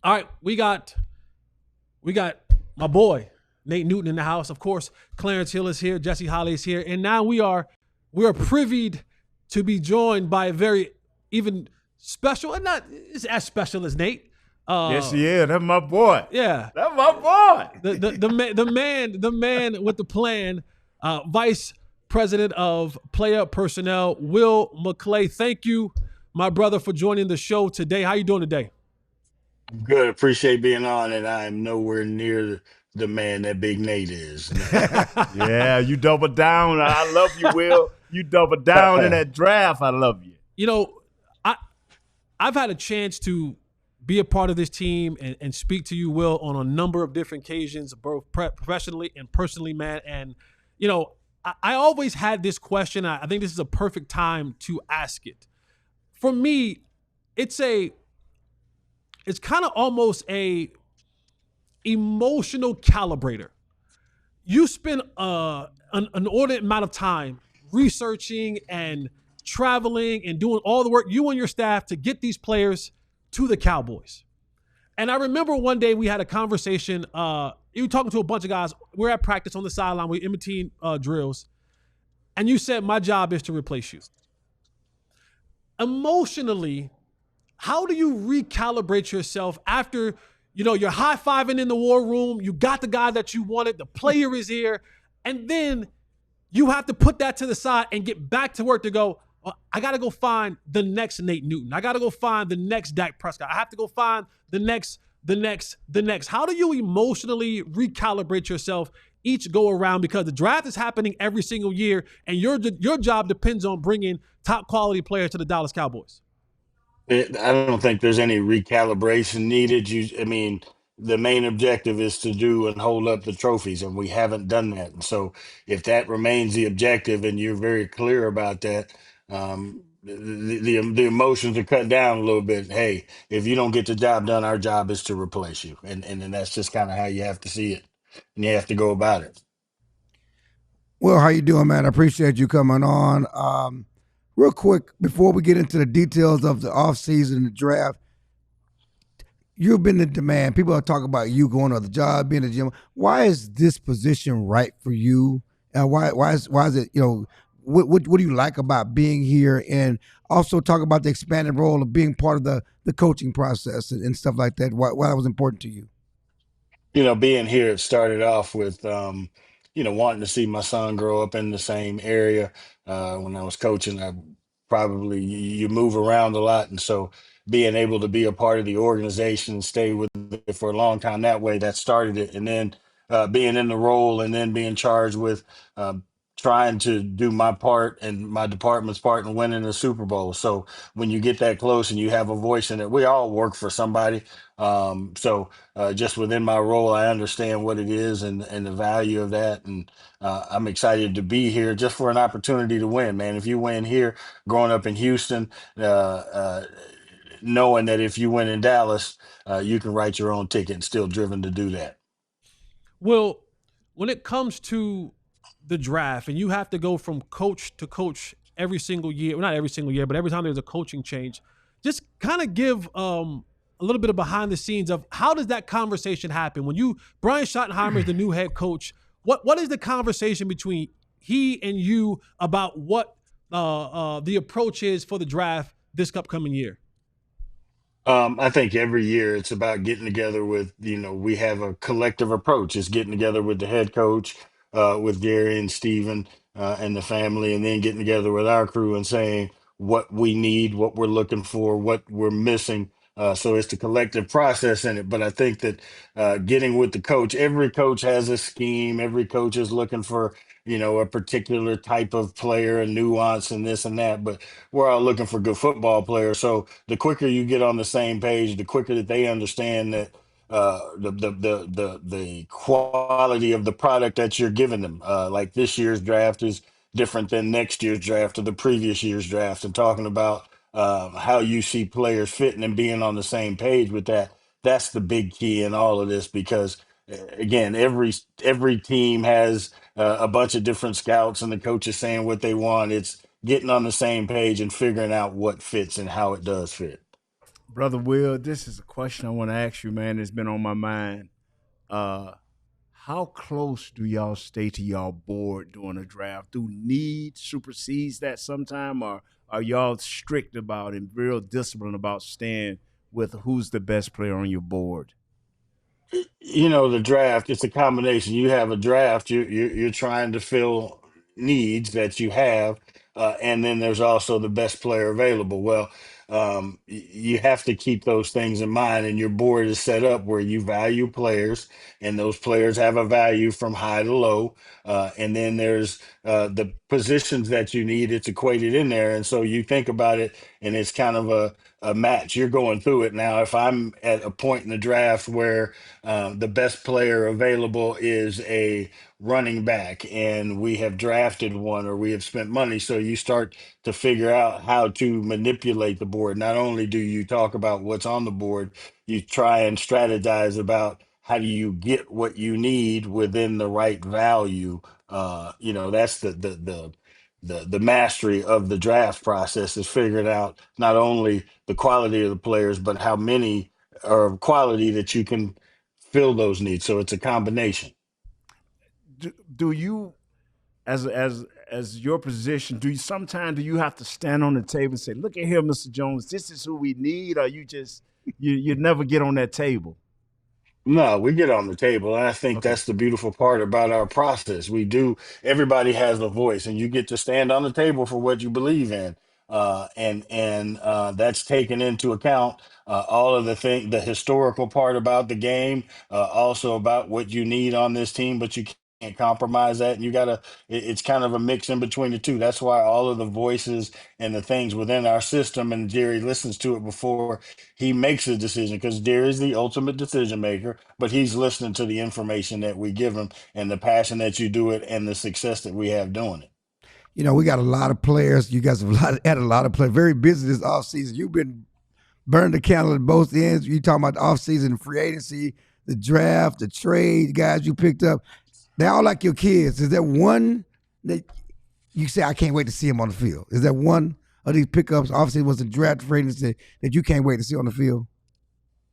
All right, we got my boy Nate Newton in the house. Of course, Clarence Hill is here, Jesse Holly is here, and now we are privied to be joined by a very even special, and not as special as Nate. Yes, he is. That's my boy. Yeah, that's my boy. the man with the plan, Vice President of Player Personnel, Will McClay. Thank you, my brother, for joining the show today. How you doing today? Good. Appreciate being on, and I am nowhere near the man that Big Nate is. Yeah, you double down. I love you, Will. You double down in that draft. I love you. You know, I've had a chance to be a part of this team and speak to you, Will, on a number of different occasions, both professionally and personally, man. And, you know, I always had this question. I think this is a perfect time to ask it. For me, it's kind of almost a emotional calibrator. You spend an inordinate amount of time researching and traveling and doing all the work, you and your staff, to get these players to the Cowboys. And I remember one day we had a conversation. You were talking to a bunch of guys. We're at practice on the sideline. We're in between drills. And you said, my job is to replace you. Emotionally, how do you recalibrate yourself after, you know, you're high-fiving in the war room, you got the guy that you wanted, the player is here, and then you have to put that to the side and get back to work to go, well, I got to go find the next Nate Newton. I got to go find the next Dak Prescott. I have to go find the next. How do you emotionally recalibrate yourself each go around? Because the draft is happening every single year, and your job depends on bringing top quality players to the Dallas Cowboys. I don't think there's any recalibration needed. The main objective is to do and hold up the trophies, and we haven't done that. And so if that remains the objective and you're very clear about that, the emotions are cut down a little bit. Hey, if you don't get the job done, our job is to replace you. And that's just kind of how you have to see it, and you have to go about it. Well, how you doing, man? I appreciate you coming on. Real quick, before we get into the details of the offseason and the draft, you've been in demand. People are talking about you going to the job, being a gym. Why is this position right for you? Why is it, you know, what do you like about being here? And also talk about the expanded role of being part of the coaching process and stuff like that. Why that was important to you? You know, being here, it started off with, wanting to see my son grow up in the same area. When I was coaching, you move around a lot. And so being able to be a part of the organization and stay with it for a long time that way, that started it. And then being in the role and then being charged with trying to do my part and my department's part in winning the Super Bowl. So when you get that close and you have a voice in it, we all work for somebody. Just within my role, I understand what it is and the value of that. And I'm excited to be here just for an opportunity to win, man. If you win here, growing up in Houston, knowing that if you win in Dallas, you can write your own ticket and still driven to do that. Well, when it comes to the draft and you have to go from coach to coach every single year, well, not every single year, but every time there's a coaching change, just kind of give a little bit of behind the scenes of how does that conversation happen? When Brian Schottenheimer is the new head coach, what is the conversation between he and you about what the approach is for the draft this upcoming year? I think every year it's about getting together with, we have a collective approach. It's getting together with the head coach, with Gary and Steven, and the family, and then getting together with our crew and saying what we need, what we're looking for, what we're missing. So it's the collective process in it. But I think that getting with the coach, every coach has a scheme. Every coach is looking for, a particular type of player, a nuance and this and that. But we're all looking for good football players. So the quicker you get on the same page, the quicker that they understand that the quality of the product that you're giving them. Like this year's draft is different than next year's draft or the previous year's draft, and talking about how you see players fitting and being on the same page with that. That's the big key in all of this, because again, every team has a bunch of different scouts and the coaches saying what they want. It's getting on the same page and figuring out what fits and how it does fit. Brother Will, this is a question I want to ask you, man. It's been on my mind. Uh, how close do y'all stay to y'all board during a draft? Do need supersedes that sometime, or are y'all strict about and real disciplined about staying with who's the best player on your board? The draft, it's a combination. You have a draft, you're trying to fill needs that you have, and then there's also the best player available. Well, you have to keep those things in mind, and your board is set up where you value players, and those players have a value from high to low. And then there's the positions that you need, it's equated in there. And so you think about it, and it's kind of a match. You're going through it now. If I'm at a point in the draft where the best player available is a running back, and we have drafted one or we have spent money. So you start to figure out how to manipulate the board. Not only do you talk about what's on the board, you try and strategize about how do you get what you need within the right value. That's the mastery of the draft process, is figuring out not only the quality of the players, but how many or quality that you can fill those needs. So it's a combination. Do you, as your position, do you sometimes do you have to stand on the table and say, "Look at here, Mr. Jones, this is who we need," or you never get on that table? No, we get on the table. And I think Okay. that's the beautiful part about our process. Everybody has a voice, and you get to stand on the table for what you believe in. And that's taken into account all of the historical part about the game, also about what you need on this team, but you can't compromise that. And it's kind of a mix in between the two. That's why all of the voices and the things within our system, and Jerry listens to it before he makes a decision, because Jerry is the ultimate decision maker, but he's listening to the information that we give him and the passion that you do it and the success that we have doing it. We got a lot of players. You guys have had a lot of players. Very busy this offseason. You've been burning the candle at both ends. You talking about the offseason, free agency, the draft, the trade, guys you picked up. They all like your kids. Is there one that you say, I can't wait to see him on the field? Is there one of these pickups, obviously it was a draft free agency, that you can't wait to see on the field?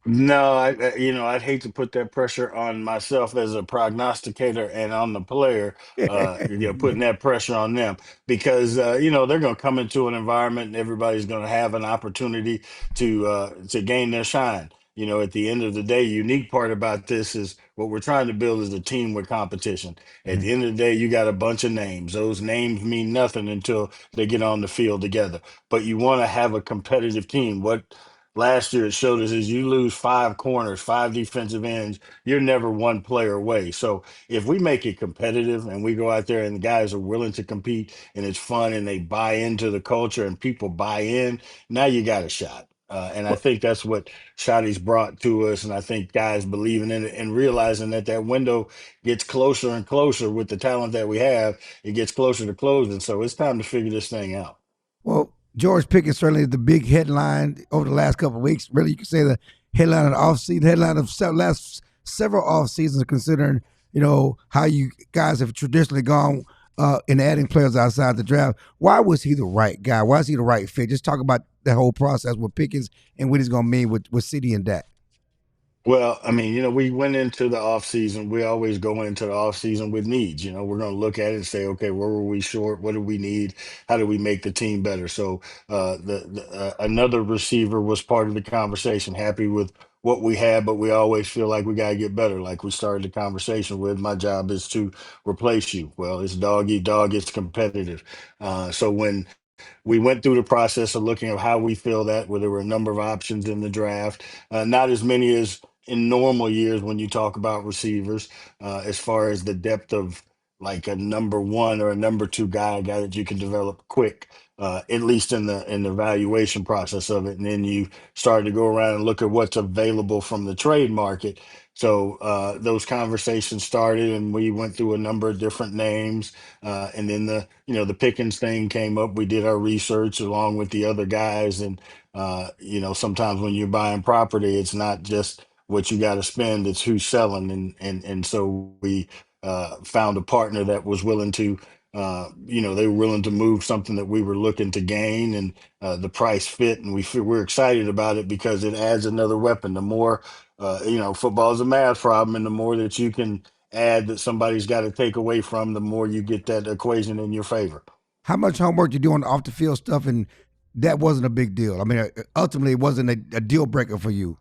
No, I'd hate to put that pressure on myself as a prognosticator and on the player, putting that pressure on them, because they're going to come into an environment and everybody's going to have an opportunity to gain their shine. At the end of the day, unique part about this is what we're trying to build is a team with competition. At the end of the day, you got a bunch of names. Those names mean nothing until they get on the field together. But you want to have a competitive team. What last year it showed us is you lose five corners, five defensive ends, you're never one player away. So if we make it competitive and we go out there and the guys are willing to compete and it's fun and they buy into the culture and people buy in, now you got a shot. And I Well, think that's what Shotty's brought to us. And I think guys believing in it and realizing that that window gets closer and closer with the talent that we have. It gets closer to closing. So it's time to figure this thing out. well, George Pickens certainly is the big headline over the last couple of weeks. Really, you could say the headline of the offseason, headline of last several off seasons, considering how you guys have traditionally gone in adding players outside the draft. Why was he the right guy? Why is he the right fit? Just talk about the whole process with Pickens and what he's going to mean with CD and Dak. Well, I mean, we went into the off season. We always go into the off season with needs. We're going to look at it and say, okay, where were we short? What do we need? How do we make the team better? So, another receiver was part of the conversation. Happy with what we had, but we always feel like we got to get better. Like we started the conversation with, my job is to replace you. Well, it's dog eat dog. It's competitive. So when we went through the process of looking at how we feel that, where there were a number of options in the draft, not as many as in normal years when you talk about receivers, as far as the depth of like a number one or a number two guy, a guy that you can develop quick, at least in the evaluation process of it. And then you started to go around and look at what's available from the trade market. So those conversations started, and we went through a number of different names. And then the Pickens thing came up. We did our research along with the other guys, and sometimes when you're buying property, it's not just what you got to spend; it's who's selling. And so we found a partner that was willing to They were willing to move something that we were looking to gain, and the price fit, and we're excited about it because it adds another weapon. The more, football is a math problem, and the more that you can add that somebody's got to take away from, the more you get that equation in your favor. How much homework you do on the off the field stuff, and that wasn't a big deal. I mean, ultimately, it wasn't a deal breaker for you.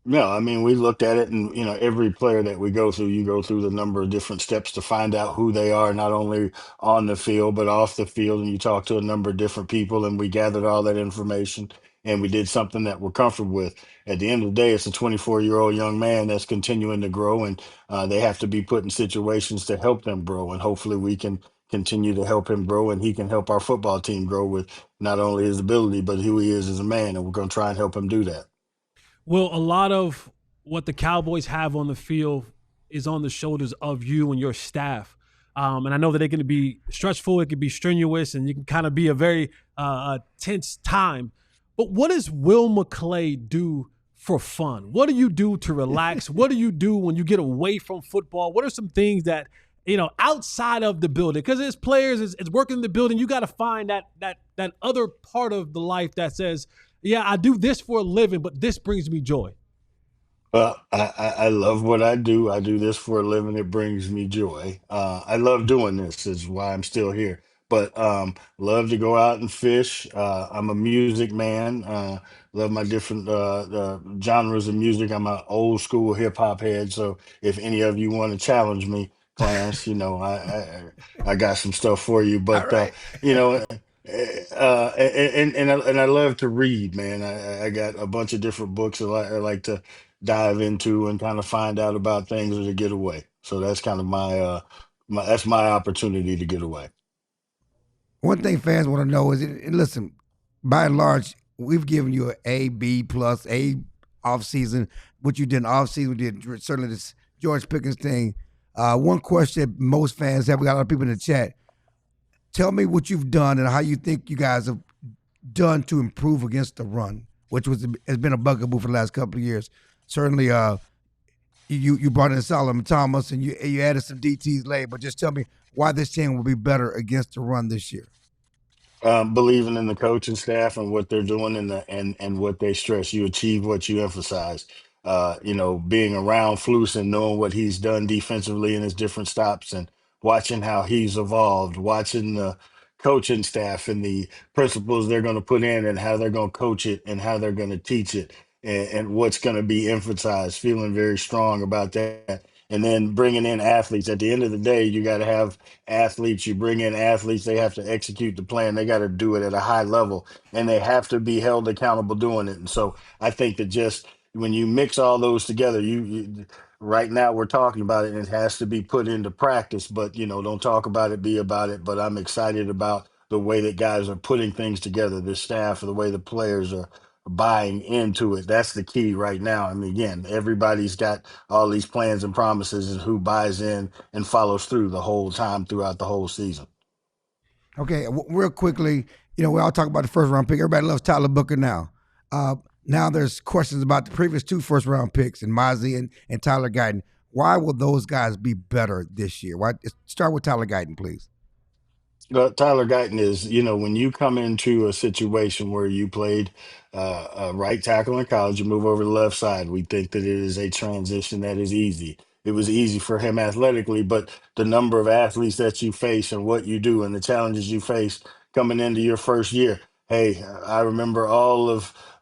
No, I mean, we looked at it, and every player that we go through, you go through the number of different steps to find out who they are, not only on the field but off the field. And you talk to a number of different people, and we gathered all that information, and we did something that we're comfortable with. At the end of the day, it's a 24-year-old young man that's continuing to grow, and they have to be put in situations to help them grow. And hopefully, we can continue to help him grow, and he can help our football team grow with not only his ability but who he is as a man. And we're going to try and help him do that. Well, a lot of what the Cowboys have on the field is on the shoulders of you and your staff. And I know that it can be stressful, it can be strenuous, and you can kind of be a very tense time. But what does Will McClay do for fun? What do you do to relax? What do you do when you get away from football? What are some things that, outside of the building? Because as players, it's working in the building. You got to find that other part of the life that says, yeah, I do this for a living, but this brings me joy. Well, I love what I do. I do this for a living. It brings me joy. I love doing this. Is why I'm still here. But love to go out and fish. I'm a music man. Love my different genres of music. I'm an old school hip hop head. So if any of you want to challenge me, Clarence, I got some stuff for you. All But right. and I love to read, man. I got a bunch of different books I like to dive into and kind of find out about things or to get away. So that's kind of my opportunity to get away. One thing fans want to know is, and listen, by and large, we've given you an A, B plus, A off season. What you did in off season, we did certainly this George Pickens thing. One question most fans have, we got a lot of people in the chat. Tell me what you've done and how you think you guys have done to improve against the run, which has been a bugaboo for the last couple of years. Certainly, you brought in Solomon Thomas and you added some DTs late, but just tell me why this team will be better against the run this year. Believing in the coaching staff and what they're doing and what they stress. You achieve what you emphasize. Being around Flus and knowing what he's done defensively in his different stops and watching how he's evolved, watching the coaching staff and the principles they're going to put in and how they're going to coach it and how they're going to teach it and what's going to be emphasized, feeling very strong about that. And then bringing in athletes. At the end of the day, you got to have athletes. You bring in athletes, they have to execute the plan. They got to do it at a high level and they have to be held accountable doing it. And so I think that just when you mix all those together, you right now we're talking about it and it has to be put into practice, but don't talk about it, be about it. But I'm excited about the way that guys are putting things together, the staff, the way the players are buying into it. That's the key right now. I mean, again, everybody's got all these plans and promises and who buys in and follows through the whole time throughout the whole season. Okay, real quickly, we all talk about the first round pick. Everybody loves Tyler Booker now. Now there's questions about the previous 2 first round picks and Mozzie and Tyler Guyton. Why will those guys be better this year? Start with Tyler Guyton, please. Tyler Guyton is, when you come into a situation where you played right tackle in college, you move over to the left side. We think that it is a transition that is easy. It was easy for him athletically, but the number of athletes that you face and what you do and the challenges you face coming into your first year. Hey, I remember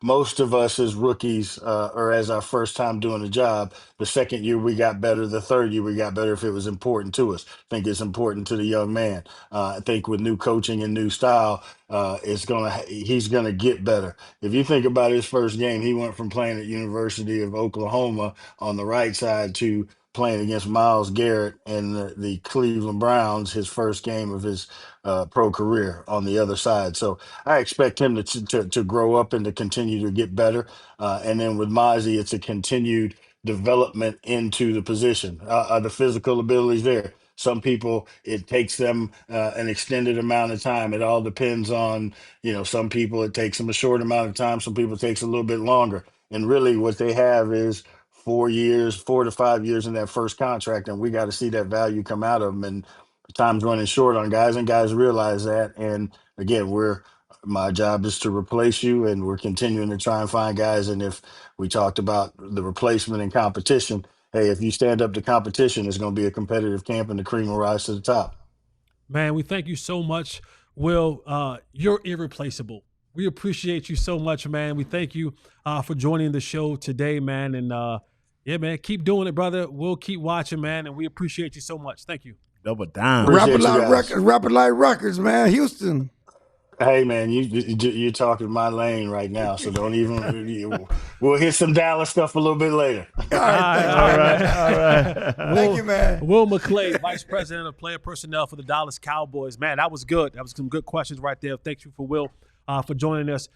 most of us as rookies or as our first time doing the job. The second year we got better. The third year we got better if it was important to us. I think it's important to the young man. I think with new coaching and new style, he's gonna get better. If you think about his first game, he went from playing at University of Oklahoma on the right side to playing against Myles Garrett and the Cleveland Browns, his first game of his pro career on the other side. So I expect him to grow up and to continue to get better. And then with Mozzie, it's a continued development into the position. The physical abilities there. Some people, it takes them an extended amount of time. It all depends on, some people it takes them a short amount of time. Some people it takes a little bit longer. And really what they have is 4 years, 4 to 5 years in that first contract. And we got to see that value come out of them. And time's running short on guys, and guys realize that. And again, my job is to replace you, and we're continuing to try and find guys. And if we talked about the replacement and competition, hey, if you stand up to competition, it's going to be a competitive camp, and the cream will rise to the top. Man, we thank you so much, Will. You're irreplaceable. We appreciate you so much, man. We thank you for joining the show today, man. And yeah, man, keep doing it, brother. We'll keep watching, man, and we appreciate you so much. Thank you. Double down. Appreciate Rapid Light Records, man. Houston. Hey man, you're talking my lane right now, so don't even. We'll hit some Dallas stuff a little bit later. All right. Thank you, man. Will McClay, Vice President of Player Personnel for the Dallas Cowboys. Man, that was good. That was some good questions right there. Thank you for Will for joining us.